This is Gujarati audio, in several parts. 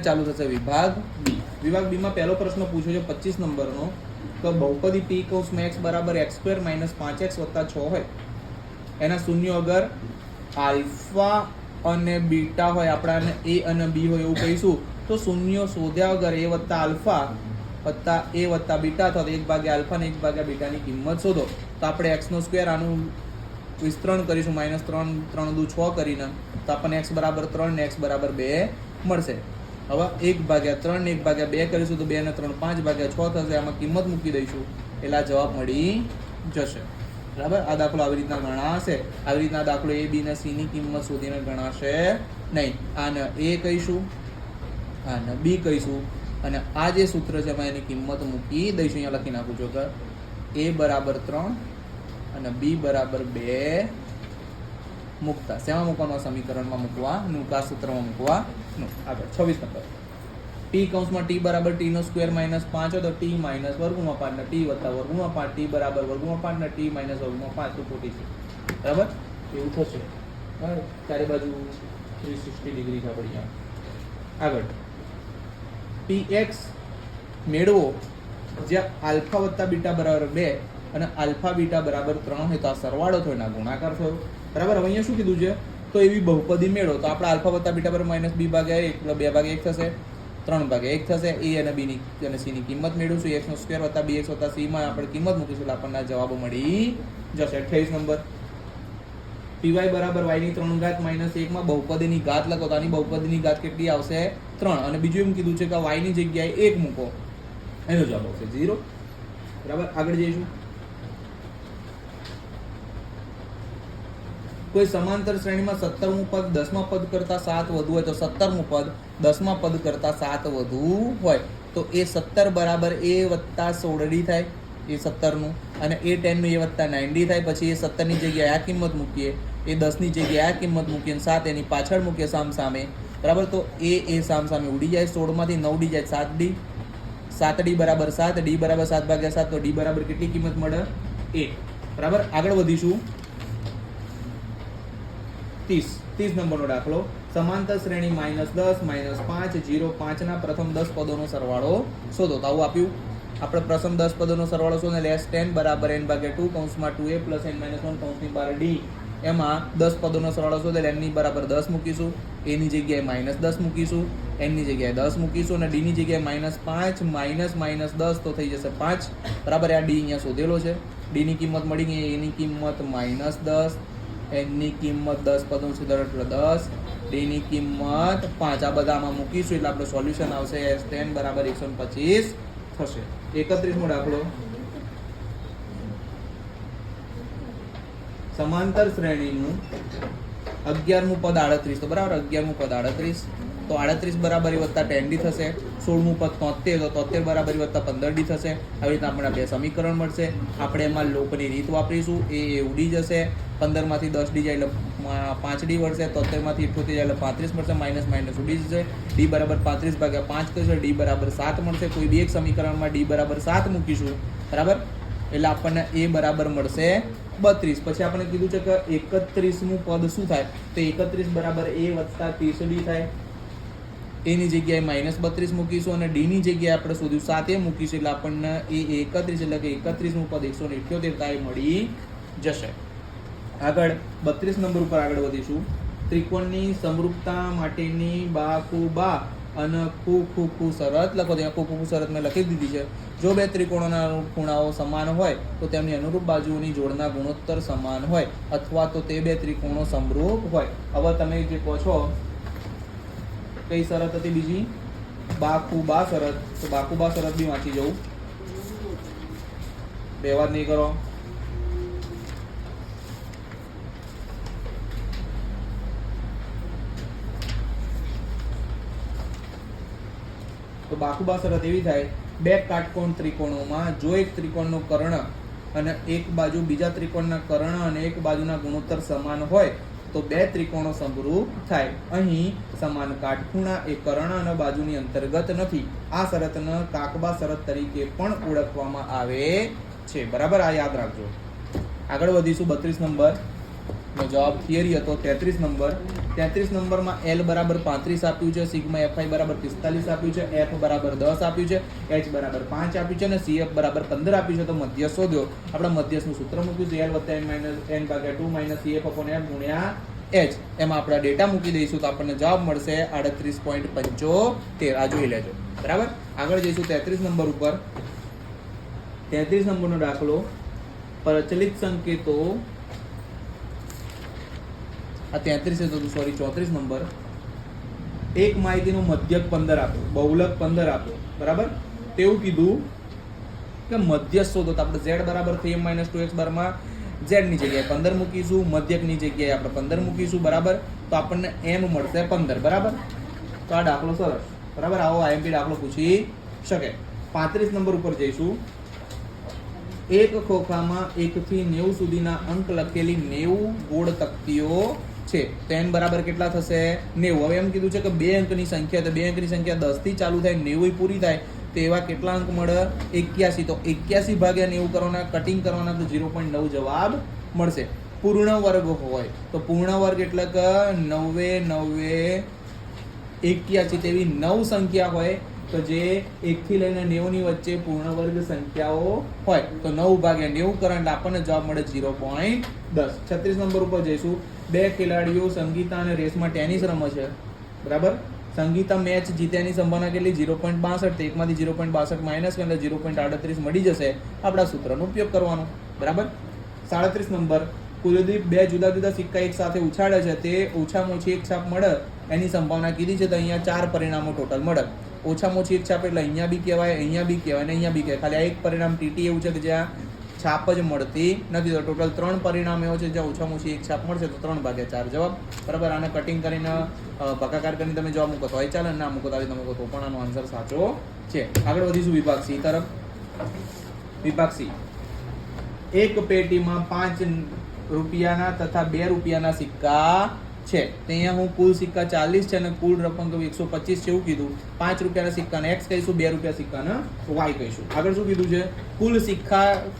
ચાલુ થશે વિભાગ બી. વિભાગ બી માં પહેલો પ્રશ્ન પૂછ્યો છે 25 નંબરનો. તો બહુપદી p કૌંસમાં x બરાબર x² - 5x + 6 હોય એના શૂન્ય અગર આલ્ફા અને બીટા હોય, આપણાને a અને b હોય એવું કહીશું. તો શૂન્ય શોધ્યા વગર a વત્તા આલ્ફા વત્તા a વત્તા બીટા અથવા 1 આલ્ફા અને 1 બીટાની કિંમત શોધો. તો આપણે x² આનું વિસ્તરણ કરીશું -3 3 દુ 6 કરીને. તો આપણને x બરાબર 3 ને x બરાબર 2 મળશે. હવે 1/3 ને 1/2 કરીશું તો 2 ને 3 5/6 થશે. આમાં કિંમત મૂકી દઈશું એટલે આ જવાબ મળી જશે. બરાબર. આ દાખલો આવી રીતના ગણાશે. આવી રીતના દાખલો a b ને c ની કિંમત શોધીને ગણાશે નહીં. આને a કહીશું, આને b કહીશું અને આ જે સૂત્ર છે એમાં એની કિંમત મૂકી દઈશું. અહીંયા લખી નાખું છું કે a બરાબર 3 અને b બરાબર 2 મૂકતા. શેમાં મૂકવાનું? સમીકરણમાં મૂકવાનું, આ સૂત્રમાં મૂકવાનું. આગળ 26 નંબર. p કૌંસમાં t બરાબર t² - 5 હોય તો t - √5 ને t વત્તા √5 t બરાબર √5 ને t - √5 તો ખોટી છે. બરાબર એવું થશે. બરાબર ચારે બાજુ 360 ડિગ્રી છે આપણી અહીંયા. આગળ px મેળવો જ્યાં આલ્ફા વત્તા બીટા બરાબર 2 અને આલ્ફા બીટા બરાબર 3 હોય તો આ સરવાળો થયો ના ગુણાકાર થયો. બરાબર. હવે અહીંયા શું કીધું છે? તો એવી બહુપદી મેળવો. તો આપણે આલ્ફા વત્તા બીટા બરાબર -b/1 + 2/1 થશે, 3/1 થશે. a અને b ની અને c ની કિંમત મેળવીશું. x² + bx + c માં આપણે કિંમત મૂકીશું એટલે આપણને જવાબ મળી જશે. 28 નંબર. py બરાબર y ની 3 ઘાત -1 માં બહુપદીની ઘાત લખો તો આની બહુપદીની ઘાત કેટલી આવશે? 3. અને બીજું એમ કીધું છે કે y ની જગ્યાએ 1 મૂકો, એનો જવાબ આવશે 0. બરાબર. આગળ જઈશું. કોઈ સમાંતર શ્રેણીમાં 17મું પદ 10મા પદ કરતા 7 વધુ હોય તો 17મું પદ 10મા પદ કરતા 7 વધુ હોય તો એ 17 બરાબર a વત્તા 16d થાય, એ 17 નું, અને એ 10 નું a વત્તા 9d થાય. પછી એ 17 ની જગ્યાએ આ કિંમત મૂકીએ, એ 10 ની જગ્યાએ આ કિંમત મૂકીએ, 7 એની પાછળ મૂકીએ સામસામે. બરાબર. તો એ સામસામે ઉડી જાય, 16 માંથી 9d જાય 7d, 7d બરાબર 7, d બરાબર 7/7. તો d બરાબર કેટલી કિંમત મળે? 1. બરાબર. આગળ વધીશું. 30 નંબરનો દાખલો. સમાંતર શ્રેણી -10 -5 0 5 ના પ્રથમ 10 પદોનો સરવાળો શોધો. તો આવું આપ્યું. આપણે પ્રથમ 10 પદોનો સરવાળો શોધો. -10 બરાબર n/2 કૌંસમાં 2a + n - 1 કૌંસની બહાર d. એમાં 10 પદોનો સરવાળો શોધે એટલે n ની બરાબર 10 મૂકીશું, a ની જગ્યાએ -10 મૂકીશું, n ની જગ્યાએ 10 મૂકીશું અને d ની જગ્યાએ -5 -10 તો થઈ જશે 5. બરાબર. આ d અહીંયા શોધેલો છે. d ની કિંમત મળી ગઈ. a ની કિંમત -10, n ની કિંમત 10 પદોનું છેદન એટલે 10, d ની કિંમત 5. આ બધા આમાં મૂકીશું એટલે આપણું સોલ્યુશન આવશે s10 બરાબર 125 થશે. 31મો દાખલો. સમાંતર શ્રેણીનું 11મું પદ 38. તો બરાબર 11મું પદ 38. તો 38 બરાબર વત્તા 10d થશે. 16મું પદ 73. તો 73 બરાબર વત્તા 15d થશે. આવી રીતના આપણને બે સમીકરણ મળશે. આપણે એમાં લોપની રીત વાપરીશું. એ ઉડી જશે. 15 માંથી 10d જાય એટલે 5d મળશે. 73 માંથી 78 જાય એટલે 35 મળશે. માઇનસ ઉડી જશે. d બરાબર 35/5 થશે. d બરાબર 7 મળશે. કોઈ બી એક સમીકરણમાં d બરાબર 7 મૂકીશું. બરાબર. એટલે આપણને a બરાબર મળશે 32. પછી આપણે કીધું છે કે 31મું પદ શું થાય? તો 31 બરાબર a વત્તા 30d થાય. a ની જગ્યાએ -32 મૂકીશું અને d ની જગ્યાએ આપણે શોધ્યું 7 એ મૂકીશું એટલે આપણને એ 31 એટલે કે 31મું પદ 178 થાય મળી જશે. આગળ 32 નંબર ઉપર આગળ વધીશું. ત્રિકોણની સમરૂપતા માટેની બાકુબા અને ખુ શરત લખો. ત્યાં ખુ શરત મેં લખી દીધી છે. જો બે ત્રિકોણોના ખૂણાઓ સમાન હોય તો તેમની અનુરૂપ બાજુઓની જોડના ગુણોત્તર સમાન હોય અથવા તો તે બે ત્રિકોણો સમરૂપ હોય. હવે તમે જે કહો છો કઈ શરત હતી બીજી? બાકુબા શરત. તો બાકુબા શરત બી વાંચી જવું, બે વાત નહીં કરો. તો બાકુબા શરત એવી થાય, બે કાટકોણ ત્રિકોણોમાં જો એક ત્રિકોણનો કર્ણ અને એક બાજુ બીજા ત્રિકોણના કર્ણ અને એક બાજુના ગુણોત્તર સમાન હોય તો બે ત્રિકોણો સમરૂપ થાય. અહીં સમાન કાટખૂણા એ કર્ણ અને બાજુની અંતર્ગત નથી. આ શરતને કાકબા શરત તરીકે પણ ઓળખવામાં આવે છે. બરાબર. આ યાદ રાખજો. આગળ વધીશું. 32 નંબર. જવાબ થિયરી હતો 33 નંબર. 33 નંબરમાં L બરાબર 35 આપ્યું છે, સિગ્મા FI બરાબર 45 આપ્યું છે, F બરાબર 10 આપ્યું છે, H બરાબર 5 આપ્યું છે અને CF બરાબર 15 આપ્યું છે. તો મધ્યસ્થ શોધ્યો. આપણે મધ્યસ્થનું સૂત્ર મૂક્યું છે L વત્તા n/2 minus CF upon F ગુણ્યા H. એમાં આપણા ડેટા મૂકી દઈશું તો આપણને જવાબ મળશે 38.75. આ જોઈ લેજો. બરાબર. આગળ જઈશું 33 નંબર ઉપર. 33 નંબરનો દાખલો, પ્રચલિત સંકેતો. આ 33 હતો, સોરી 34 નંબર. એક માહિતીનો મધ્યક 15 આપ્યો, બહુલક 15 આપ્યો. બરાબર. તેવું કીધું કે મધ્યસ્થ શોધો. તો આપણે z બરાબર 3m - 2x બારમાં z ની જગ્યાએ 15 મૂકીશું, મધ્યકની જગ્યાએ આપણે 15 મૂકીશું. બરાબર. તો આપણને m મળશે 15. બરાબર. તો આ દાખલો સરસ. બરાબર. આવો IMP દાખલો પૂછી શકે. 35 નંબર ઉપર જઈશું. એક ખોખામાં 1 થી 90 સુધીના અંક લખેલી 90 ગોળ તકતીઓ છે. તો n બરાબર કેટલા થશે? 90. હવે એમ કીધું છે કે 2 અંકની સંખ્યા, તો 2 અંકની સંખ્યા 10 થી ચાલુ થાય, 90 પૂરી થાય, તો એવા કેટલા અંક મળે? 81. તો 81 ભાગ્યા 90 કરવાના, કટિંગ કરવાના, તો 0.9 જવાબ મળશે. પૂર્ણ વર્ગ હોય તો પૂર્ણ વર્ગ એટલે કે 9 9 81 તેવી 9 સંખ્યા હોય તો જે 1 થી લઈને 90 ની વચ્ચે પૂર્ણ વર્ગ સંખ્યાઓ હોય તો 9 ભાગ્યા 90 કરે એટલે આપણને જવાબ મળે 0.10. 36 નંબર ઉપર જઈશું. 2 ખેલાડીઓ સંગીતા અને રેસમાં ટેનિસ રમે છે. બરાબર. સંગીતા મેચ જીત્યાની સંભાવના કેટલી? 0.62. તો એકમાંથી 0.62 માઇનસ એટલે 0.38 મળી જશે. આપણા સૂત્રનો ઉપયોગ કરવાનો. બરાબર. 37 નંબર. કુલદીપ 2 જુદા જુદા સિક્કા એક સાથે ઉછાળે છે, તે ઓછામાં ઓછી એક છાપ મળે એની સંભાવના કીધી છે. તો અહીંયા 4 પરિણામો ટોટલ મળે. ઓછામાં ઓછી એક છાપ એટલે અહીંયા બી કહેવાય, અહીંયા બી કહેવાય અને અહીંયા બી કહેવાય. ખાલી આ એક પરિણામ ટીટી એવું છે કે જ્યાં છાપ જ મળતી નથી. તો ટોટલ 3 પરિણામ એવો છે જ્યાં ઓછામાં ઓછી એક છાપ મળશે. તો 3/4 જવાબ. બરાબર. આને કટિંગ કરીને ભાગાકાર કરીને તમે જવાબ મૂકો તો હોય ચાલે, ના મૂકો તો આવી તમે મૂકો તો પણ આનો આન્સર સાચો છે. આગળ વધીશું વિભાગ C તરફ. વિભાગ C. એક પેટીમાં 5 રૂપિયાના તથા 2 રૂપિયાના સિક્કા છે. તો અહીંયા હું કુલ સિક્કા 40 છે અને કુલ રકમ 125 છે એવું કીધું. 5 રૂપિયાના સિક્કાને x કહીશું, 2 રૂપિયા સિક્કાને y કહીશું. આગળ શું કીધું છે?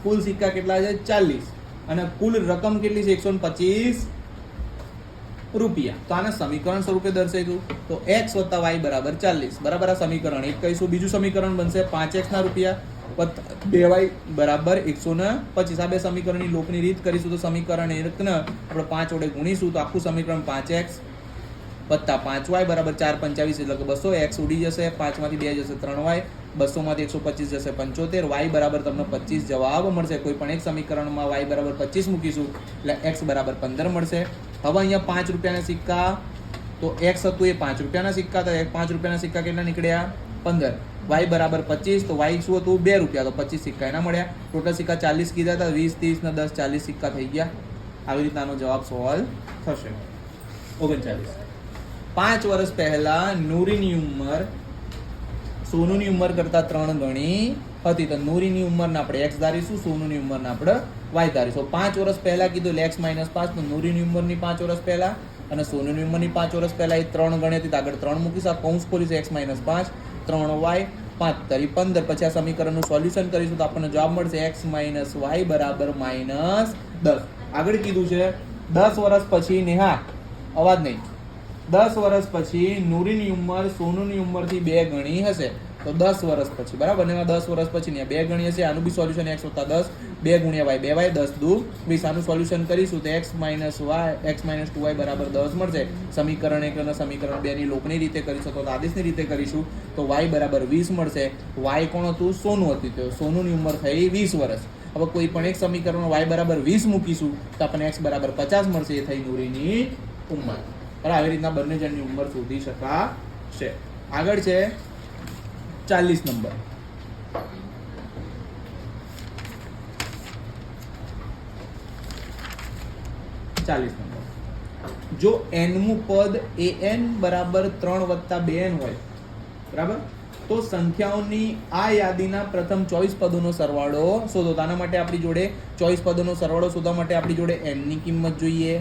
કુલ સિક્કા કેટલા છે? 40 અને કુલ રકમ કેટલી છે? 125 રૂપિયા. તો આને સમીકરણ સ્વરૂપે દર્શાવ્યું તો x + y બરાબર 40. બરાબર. આ સમીકરણ 1 કહીશું. બીજું સમીકરણ બનશે 5x ના રૂપિયા 2y બરાબર 125. આ બે સમીકરણની લોપની રીત કરીશું તો સમીકરણ 1 ને આપણે 5 વડે ગુણીશું તો આખું સમીકરણ 5x + 5y બરાબર 4 × 25 એટલે કે 200. x ઉડી જશે, 5 માંથી 2 જશે 3y, 200 માંથી 125 જશે 75. y બરાબર તમને 25 જવાબ મળશે. કોઈ પણ એક સમીકરણમાં y બરાબર 25 મૂકીશું એટલે x બરાબર 15 મળશે. હવે અહીંયા 5 રૂપિયાના સિક્કા, તો x હતું એ 5 રૂપિયાના સિક્કા, તો 5 રૂપિયાના સિક્કા કેટલા નીકળ્યા? 15. y બરાબર 25, તો y શું હતું? 2 રૂપિયા, તો 25 સિક્કા એના મળ્યા. ટોટલ સિક્કા 40 કીધા હતા, 20 30 ને 10 40 સિક્કા થઈ ગયા. આવી રીતના આનો જવાબ સોલ્વ થશે. 39. 5 વર્ષ પહેલા નૂરીની ઉંમર સોનુની ઉંમર કરતા 3 ગણી હતી. તો નૂરીની ઉંમરને આપણે x ધારીશું, સોનુની ઉંમરને આપણે y ધારીશું. 5 વર્ષ પહેલા કીધું એટલે x - 5, તો નૂરીની ઉંમરની 5 વર્ષ પહેલા અને સોનુની ઉંમરની 5 વર્ષ પહેલા એ 3 ગણી હતી. તો આગળ 3 મૂકીશું, આ કૌંસ ખોલીશું, x - 5 3y 5 × 15. પછી આ સમીકરણનું સોલ્યુશન કરીશું તો આપણને જવાબ મળશે x - y બરાબર -10. આગળ કીધું છે 10 વર્ષ પછી નેહા, અવાજ નહીં, 10 વર્ષ પછી નૂરીની ઉંમર સોનુની ઉંમરથી 2 ગણી હશે. તો 10 વર્ષ પછી બરાબર ને 10 વર્ષ પછી ને 2 ગણી હશે. આનું બી સોલ્યુશન x + 10 2 × y 2y 10 × 2 20. આનું સોલ્યુશન કરીશું તો x - 2y બરાબર 10 મળશે. સમીકરણ 1 અને સમીકરણ 2 ની લોપની રીતે કરીશું તો આદેશની રીતે કરીશું તો y બરાબર 20 મળશે. y કોણ હતું? સોનું હતું. તો સોનુની ઉંમર થઈ 20 વર્ષ. હવે કોઈ પણ એક સમીકરણમાં y બરાબર 20 મૂકીશું તો આપણને x બરાબર 50 મળશે. એ થઈ નૂરીની ઉંમર. બરાબર. આવી રીતના બંને જણની ઉંમર શોધી શકાશે. આગળ છે 40 નંબર. 40 નંબર. જો n-મું પદ an બરાબર 3 + 2n હોય, બરાબર, તો સંખ્યાઓની આ યાદીના પ્રથમ 24 પદોનો સરવાળો શોધો. આના માટે આપણી જોડે 24 પદોનો સરવાળો શોધવા માટે આપણી જોડે n ની કિંમત જોઈએ,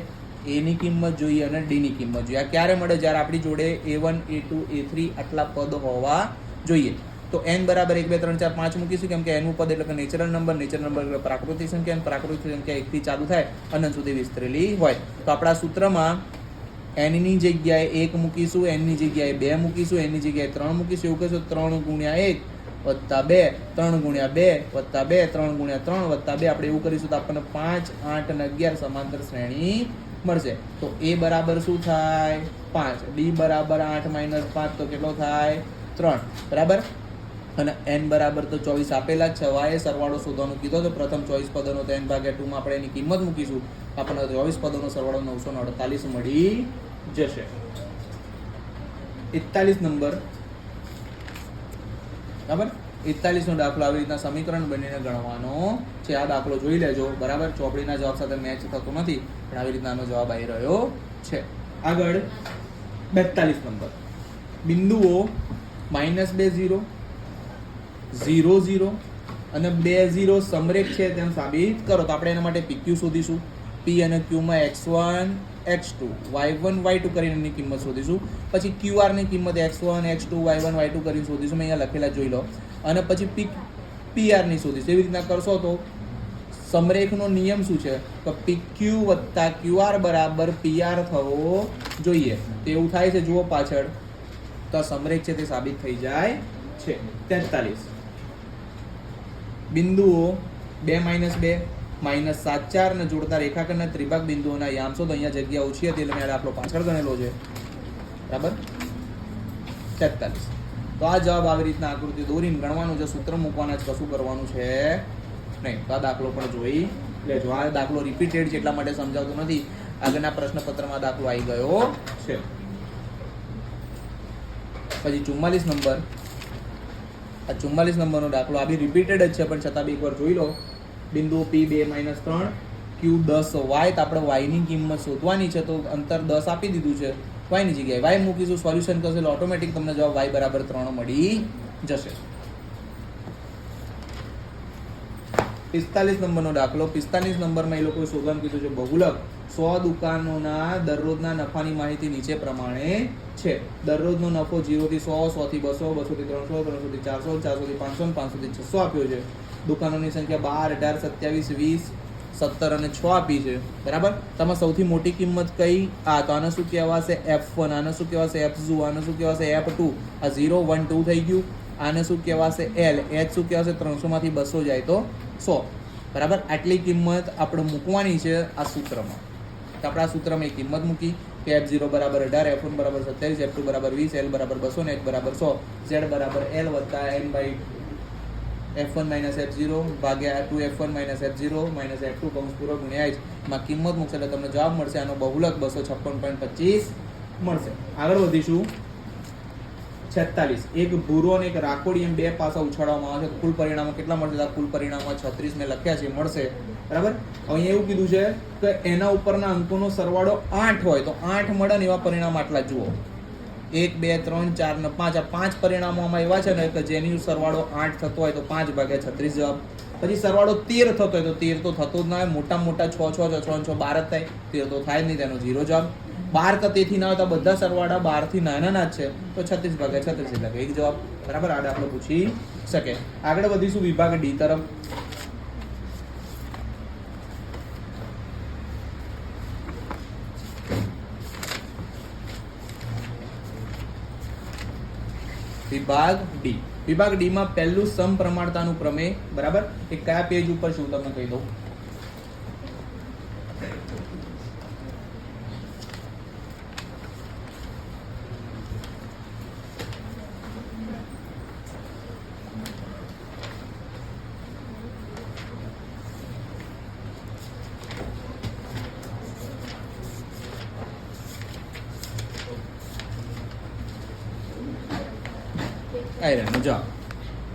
a ની કિંમત જોઈએ અને d ની કિંમત જોઈએ. આ ક્યારે મળે? જ્યારે આપણી જોડે a1 a2 a3 આટલા પદ હોવા જોઈએ. તો n બરાબર 1 2 3 4 5 મૂકીશું, કેમ કે n નું પદ એટલે કે નેચરલ નંબર એટલે પ્રાકૃતિક સંખ્યા, અને પ્રાકૃતિક સંખ્યા 1 થી ચાલુ થાય અનંત સુધી વિસ્તરેલી હોય. તો આપણા સૂત્રમાં n ની જગ્યાએ 1 મૂકીશું, n ની જગ્યાએ 2 મૂકીશું, n ની જગ્યાએ 3 મૂકીશું. એવું કહીશું 3 ગુણ્યા 1 વત્તા 2, 3 ગુણ્યા 2 વત્તા 2, 3 ગુણ્યા 3 વત્તા 2. આપણે એવું કરીશું તો આપણને 5, 8 અને 11 સમાંતર શ્રેણી મળશે. તો a બરાબર શું થાય? 5. d બરાબર 8 - 5 તો કેટલો થાય? 3. બરાબર. અને n બરાબર તો 24 આપેલા જ છે. y એ સરવાળો શોધવાનું કીધો તો પ્રથમ 24 પદોનો તો n ભાગ્યા 2 માં આપણે એની કિંમત મૂકીશું. આપણને 24 પદોનો સરવાળો 948 મળી જશે. 41 નંબર, બરાબર. 41 નો દાખલો આવી રીતના સમીકરણ બનીને ગણવાનો છે. આ દાખલો જોઈ લેજો, બરાબર. ચોપડીના જવાબ સાથે મેચ થતો નથી, પણ આવી રીતના આનો જવાબ આવી રહ્યો છે. આગળ 42 નંબર, બિંદુઓ -2 0 0 0 અને 2 0 સમરેખ છે તેમ સાબિત કરો. તો આપણે એના માટે PQ શોધીશું. P અને Q માં x1 x2 y1 y2 કરીને એની કિંમત શોધીશું. પછી QR ની કિંમત x1 x2 y1 y2 કરીને શોધીશું. મેં અહીંયા લખેલા જોઈ લો. અને પછી PR ની શોધીશું. એવી રીતના કરશો તો સમરેખનો નિયમ શું છે? તો PQ વત્તા QR બરાબર PR થવો જોઈએ. તો એવું થાય છે, જુઓ પાછળ. તો આ સમરેખ છે તે સાબિત થઈ જાય છે. 43 બિંદુઓ 2 - 2 -7 4 ને જોડતા રેખાખંડના ત્રિભાગ બિંદુઓના યામશો. તો અહીંયા જગ્યા ઓછી હતી એટલે મેં આપણો પાછળ ગણેલો છે, બરાબર. 43. તો આ જવાબ આવી રીતના આકૃતિ દોરીને ગણવાનું છે, સૂત્ર મૂકવાના જ, કશું કરવાનું છે નહીં. તો આ દાખલો પણ જોઈ લેજો. આ દાખલો રિપીટેડ છે એટલા માટે સમજાવતો નથી, આગળના પ્રશ્નપત્રમાં દાખલો આવી ગયો છે. પછી 44 નંબર, આ 44 નંબરનો દાખલો આ બી રિપીટેડ જ છે, પણ છતાં બી એકવાર જોઈ લો. બિંદુ P 2 - 3 Q 10 y. તો આપણે y ની કિંમત શોધવાની છે, તો અંતર 10 આપી દીધું છે. y ની જગ્યાએ y મૂકીશું, સોલ્યુશન કરશે એટલે ઓટોમેટિક તમને જવાબ y બરાબર 3 મળી જશે. 45 નંબરનો દાખલો, 45 નંબરમાં એ લોકોએ શોધવાનું કીધું છે બહુલક. 100 દુકાનોના દરરોજના નફાની માહિતી નીચે પ્રમાણે છે. દરરોજનો નફો 0 થી 100, 100 થી 200, 200 થી 300, 300 થી 400, 400 થી 500, 500 થી 600 આપ્યો છે. દુકાનોની સંખ્યા 12, 18, 27, 20, 17 અને 6 આપી છે, બરાબર. તમે સૌથી મોટી કિંમત કઈ? આ તો આને શું કહેવાશે? F1. આને શું કહેવાશે? F2. આને શું કહેવાશે? F2. આ 0 1 2 થઈ ગયું. આને શું કહેવાશે? L. H શું કહેવાશે? 300 માંથી 200 જાય તો 100, બરાબર. આટલી કિંમત આપણે મૂકવાની છે આ સૂત્રમાં. તો આપણે આ સૂત્રમાં એ કિંમત મૂકી કે F0 બરાબર 18, F1 બરાબર 27, F2 બરાબર 20, L બરાબર 200 ને H બરાબર 100. Z બરાબર L વત્તા N બાય F1 - F0 ભાગ્યા 2F1 - F0 - F2 કૌંસ પૂરો ગુણ્યા H. માં કિંમત મૂકશે એટલે તમને જવાબ મળશે. આનો બહુલક 256.25 મળશે. આગળ વધીશું. 46 એક ભૂરો અને એક રાખોડી એમ 2 પાસા ઉછાળવામાં આવે છે. કુલ પરિણામો કેટલા મળશે? કુલ પરિણામો 36 મેં લખ્યા છે, મળશે, બરાબર. અહીંયા એવું કીધું છે કે એના ઉપરના અંકોનો સરવાળો 8 હોય તો 8 મળે ને એવા પરિણામ આટલા જુઓ. 1 2 3 4 ને 5. આ 5 પરિણામો આમાં એવા છે ને કે જેની સરવાળો 8 થતો હોય તો 5 ભાગ્યા 36 જવાબ. પછી સરવાળો 13 થતો હોય તો 13 તો થતો જ ના હોય. મોટા 6 6 6 6 12 જ થાય. 13 તો થાય જ નહીં, તેનો 0 જવાબ. 12 કતેથી ના હોય તો બધા સરવાળા 12 થી નાના જ છે, તો 36 ભાગ્યા 36 એટલે 1 જવાબ, બરાબર. આ દાખલો પૂછી શકે. આગળ વધીશું વિભાગ D તરફ. વિભાગ D. વિભાગ D માં પહેલું સમપ્રમાણતાનું પ્રમેય, બરાબર. એ કયા પેજ ઉપર છે હું તમને કહી દઉં. આયરન જવાબ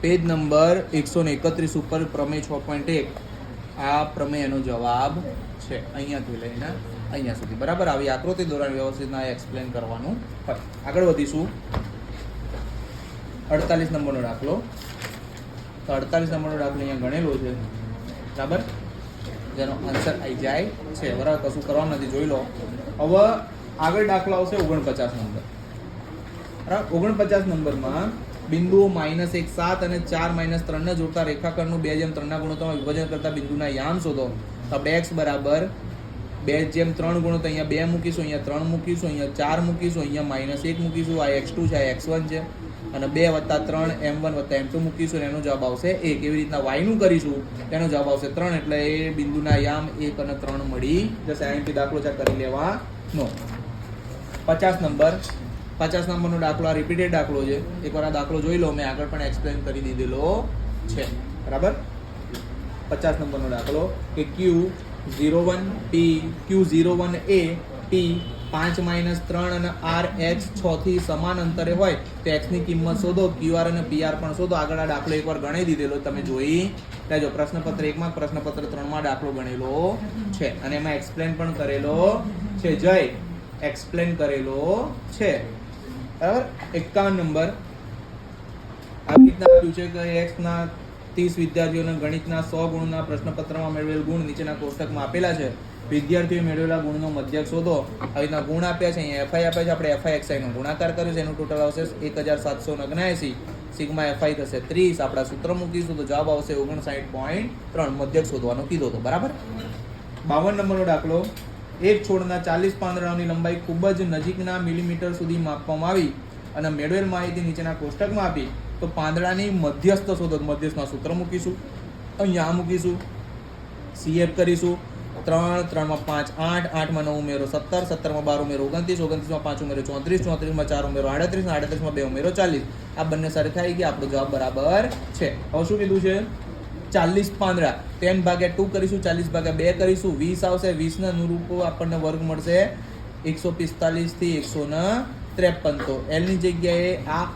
પેજ નંબર 131 ઉપર પ્રમેય 6.1. આ પ્રમેયનો જવાબ છે અહીંયાથી લઈને અહીંયા સુધી, બરાબર. આવી આકૃતિ દોરાની વ્યવસ્થિત એક્સપ્લેન કરવાનું હોય. આગળ વધીશું. 48 નંબરનો દાખલો. તો 48 નંબરનો દાખલો અહીંયા ગણેલો છે, બરાબર, જેનો આન્સર આવી જાય છે, બરાબર. કશું કરવાનું નથી, જોઈ લો. હવે આગળ દાખલો આવશે 49 નંબર, બરાબર. 49 નંબરમાં બિંદુઓ -1 7 અને 4 -3 ને જોડતા રેખાખંડનું 2:3 ના ગુણોત્તરમાં વિભાજન કરતા બિંદુના યામ શોધો. તો આપણે x બરાબર 2:3 ગુણોત્તર અહીંયા 2 મૂકીશું, અહીંયા 3 મૂકીશું, અહીંયા 4 મૂકીશું, અહીંયા -1 મૂકીશું. આ x2 છે, આ x1 છે અને 2 + 3 m1 + m2 મૂકીશું અને એનો જવાબ આવશે 1. એવી રીતના y નું કરીશું તેનો જવાબ આવશે 3. એટલે એ બિંદુના યામ 1 અને 3 મળી જશે. અહીંથી દાખલો ચેક કરી લેવાનો. 50 નંબરનો દાખલો, આ રિપીટેડ દાખલો છે. એકવાર આ દાખલો જોઈ લો, મેં આગળ પણ એક્સપ્લેન કરી દીધેલો છે. બરાબર. 50 નંબરનો દાખલો કે Q01A P 5 - 3 અને R H 6 થી સમાન અંતરે હોય તો x ની કિંમત શોધો. QR અને PR પણ શોધો. આગળ આ દાખલો એકવાર ગણી દીધેલો, તમે જોઈ લેજો. પ્રશ્નપત્ર 1 માં, પ્રશ્નપત્ર 3 માં દાખલો ગણેલો છે અને એમાં એક્સપ્લેન પણ કરેલો છે. જય એક્સપ્લેન કરેલો છે. બરાબર. 51 નંબર આવી રીતના આપ્યું છે કે x ના 30 વિદ્યાર્થીઓને ગણિતના 100 ગુણના પ્રશ્નપત્રમાં મેળવેલ ગુણ નીચેના કોષ્ટકમાં આપેલા છે. વિદ્યાર્થીઓએ મેળવેલા ગુણનો મધ્યક શોધો. આવી રીતના ગુણ આપ્યા છે. અહીંયા FI આપ્યા છે, આપણે FI નો ગુણાકાર કર્યો છે, એનું ટોટલ આવશે 1779. સિગ્મા FI થશે 30. આપણા સૂત્ર મૂકીશું તો જવાબ આવશે 59.3. મધ્યક શોધવાનો કીધો તો. બરાબર. 52 નંબરનો દાખલો. એક છોડના 40 પાંદડાઓની લંબાઈ ખૂબ જ નજીકના મિલીમીટર સુધી માપવામાં આવી અને મેળવેલ માહિતી નીચેના કોષ્ટકમાં આપી તો પાંદડાની મધ્યસ્થ શોધો. મધ્યસ્થના સૂત્ર મૂકીશું, અહીંયા મૂકીશું, CF કરીશું. 3 3 માં 5 8 8 માં 9 ઉમેરો 17 17 માં 12 ઉમેરો 29 29 માં 5 ઉમેરો 34 34 માં 4 ઉમેરો 38 38 માં 2 ઉમેરો 40. આ બંને સાથે થઈ ગયા. આપણો જવાબ બરાબર છે. હવે શું કીધું છે? 40 પાંદડા 10/2 કરીશું, 40/2 કરીશું, 20 આવશે. 20 ના અનુરૂપ આપણને વર્ગ મળશે 145 થી 153. તો L ની જગ્યાએ આ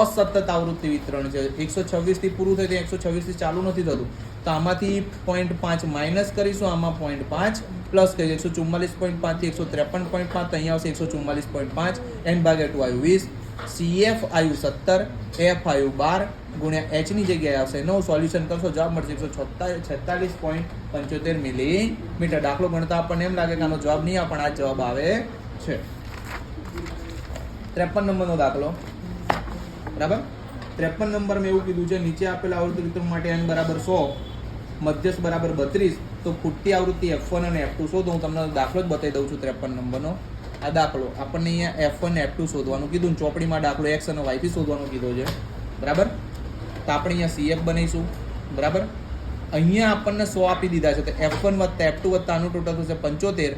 અસતત આવૃત્તિ વિતરણ છે. 126 થી પૂરું થયું તો 126 થી ચાલુ નથી થતું. તો આમાંથી 0.5 માઇનસ કરીશું, આમાં 0.5 પ્લસ કરીશું. 144.5 થી 153.5 તો અહીંયા આવશે 144.5. n/2 આવ્યું 20, CF આવ્યું 17, F આવ્યું 12 ગુણ્યા H ની જગ્યાએ આવશે 9. સોલ્યુશન કરશો જવાબ મળશે 146.75 મિલીમીટર. દાખલો ગણતા આપણને એમ લાગે કે આનો જવાબ નહીં આવે, પણ આ જવાબ આવે છે. 53 નંબરનો દાખલો. બરાબર. 53 નંબરમાં એવું કીધું છે નીચે આપેલા આવૃત્તિ વિતરણ માટે n બરાબર 100, મધ્યસ્થ બરાબર 32 તો ખૂટતી આવૃત્તિ F1 અને F2 શોધો. હું તમને દાખલો જ બતાવી દઉં છું. 53 નંબરનો આ દાખલો આપણને અહીંયા F1 અને F2 શોધવાનું કીધું. ચોપડીમાં દાખલો x અને y થી શોધવાનું કીધો છે. બરાબર. તો આપણે અહીંયા CF બનાવીશું. બરાબર. અહીંયા આપણને 100 આપી દીધા છે તો F1 + F2 + આનું ટોટલ થશે 75.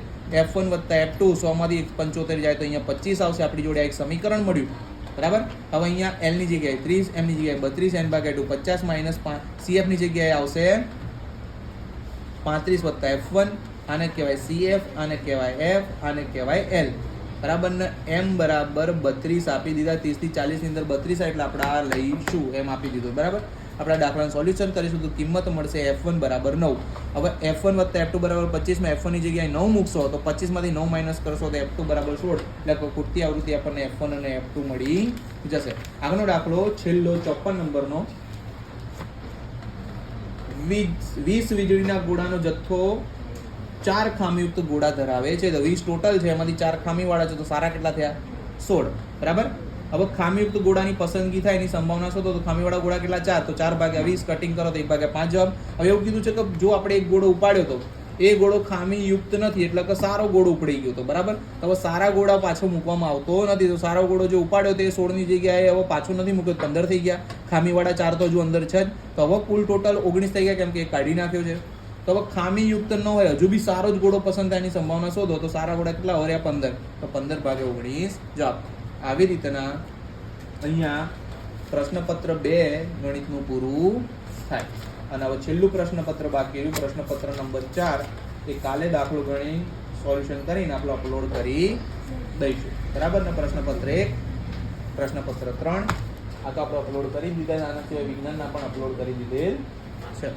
F1 + F2 100 માંથી 75 જાય તો અહીંયા 25 આવશે. આપણી જોડે એક સમીકરણ મળ્યું. બરાબર. હવે અહીંયા L ની જગ્યાએ 30, M ની જગ્યાએ 32, n/2 50 માઇનસ 5, CF ની જગ્યાએ આવશે 35 + F1. આને કહેવાય CF, આને કહેવાય F, આને કહેવાય L. બરાબર ને. M બરાબર 32 આપી દીધા. 30 થી 40 ની અંદર 32 એટલે આપણે આ લઈશું એમ આપી દીધું. બરાબર. આપણે દાખલાનું સોલ્યુશન કરીશું તો કિંમત મળશે F1 બરાબર 9. હવે F1 + F2 બરાબર 25 માં F1 ની જગ્યાએ 9 મૂકશો તો 25 માંથી 9 માઇનસ કરશો તો F2 બરાબર 16. એટલે ખૂટતી આવૃત્તિ આપણને F1 અને F2 મળી જશે. આગળનો દાખલો છેલ્લો 54 નંબરનો. 20 વીજળીના ગોળાનો જથ્થો 4 ખામીયુક્ત ગોળા ધરાવે છે. તો 20 ટોટલ છે, એમાંથી 4 ખામીવાળા છે તો સારા કેટલા થયા? 16. બરાબર. હવે ખામીયુક્ત ગોળાની પસંદગી થાય એની સંભાવના શોધો. તો ખામીવાળા ગોળા કેટલા? 4. તો 4/20 કટિંગ કરો તો 1/5 જવાબ. હવે એવું કીધું છે કે જો આપણે એક ગોળો ઉપાડ્યો તો એ ગોળો ખામીયુક્ત નથી એટલે કે સારો ગોળો ઉપડી ગયો તો. બરાબર. હવે સારા ગોળા પાછો મૂકવામાં આવતો નથી. તો સારો ગોળો જો ઉપાડ્યો તો એ 16 ની જગ્યાએ હવે પાછો નથી મૂક્યો, 15 થઈ ગયા. ખામીવાળા 4 તો હજુ અંદર છે જ. તો હવે કુલ ટોટલ 19 થઈ ગયા કેમ કે એ કાઢી નાખ્યો છે. તો હવે ખામીયુક્ત ન હોય, હજુ બી સારો જ ગોળો પસંદ થાય એની સંભાવના શોધો. તો સારા ગોળા કેટલા વર્યા? 15. તો 15/19 જવાબ. આવી રીતના અહીંયા પ્રશ્નપત્ર 2 ગણિતનું પૂરું થાય. અને હવે છેલ્લું પ્રશ્નપત્ર બાકી રહ્યું, પ્રશ્નપત્ર નંબર 4. એ કાલે દાખલો ગણી સોલ્યુશન કરીને આપણે અપલોડ કરી દઈશું. બરાબર ને. પ્રશ્નપત્ર 1, પ્રશ્નપત્ર 3 આ તો આપણે અપલોડ કરી દીધા. આના સિવાય વિજ્ઞાનના પણ અપલોડ કરી દીધેલ છે.